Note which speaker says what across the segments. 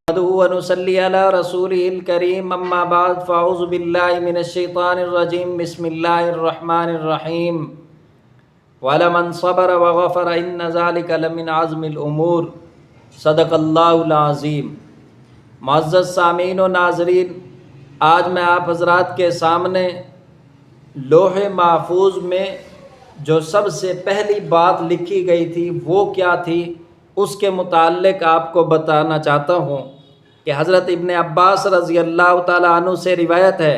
Speaker 1: ونصلي على رسوله الكريم اما بعد فاعوذ بالله من الشيطان الرجيم بسم الله الرحمن الرحيم ولمن صبر وغفر ان ذلك لمن عزم الامور صدق اللہ العظیم۔ معزز سامعین و ناظرین، آج میں آپ حضرات کے سامنے لوح محفوظ میں جو سب سے پہلی بات لکھی گئی تھی وہ کیا تھی اس کے متعلق آپ کو بتانا چاہتا ہوں کہ حضرت ابن عباس رضی اللہ تعالیٰ عنہ سے روایت ہے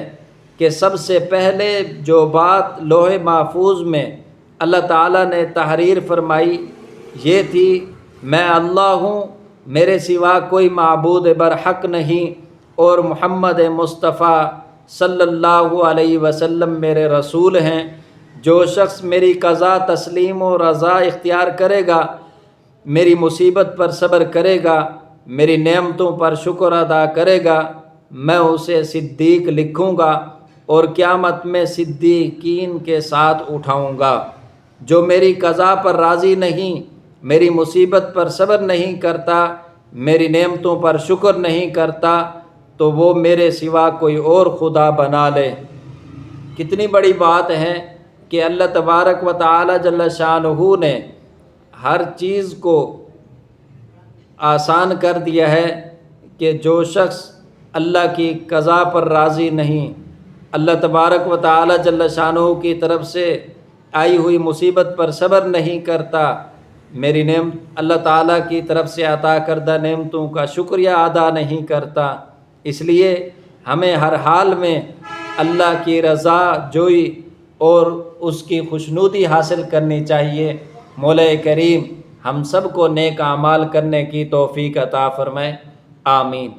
Speaker 1: کہ سب سے پہلے جو بات لوح محفوظ میں اللہ تعالیٰ نے تحریر فرمائی یہ تھی، میں اللہ ہوں، میرے سوا کوئی معبود برحق نہیں، اور محمد مصطفیٰ صلی اللہ علیہ وسلم میرے رسول ہیں۔ جو شخص میری قضا تسلیم و رضا اختیار کرے گا، میری مصیبت پر صبر کرے گا، میری نعمتوں پر شکر ادا کرے گا، میں اسے صدیق لکھوں گا اور قیامت میں صدیقین کے ساتھ اٹھاؤں گا۔ جو میری قضا پر راضی نہیں، میری مصیبت پر صبر نہیں کرتا، میری نعمتوں پر شکر نہیں کرتا، تو وہ میرے سوا کوئی اور خدا بنا لے۔ کتنی بڑی بات ہے کہ اللہ تبارک و تعالی جل شانہ نے ہر چیز کو آسان کر دیا ہے کہ جو شخص اللہ کی قضا پر راضی نہیں، اللہ تبارک و تعالی جل شانہ کی طرف سے آئی ہوئی مصیبت پر صبر نہیں کرتا، میری نعمت اللہ تعالیٰ کی طرف سے عطا کردہ نعمتوں کا شکریہ ادا نہیں کرتا، اس لیے ہمیں ہر حال میں اللہ کی رضا جوئی اور اس کی خوشنودی حاصل کرنی چاہیے۔ مولا کریم ہم سب کو نیک اعمال کرنے کی توفیق عطا فرمائے، آمین۔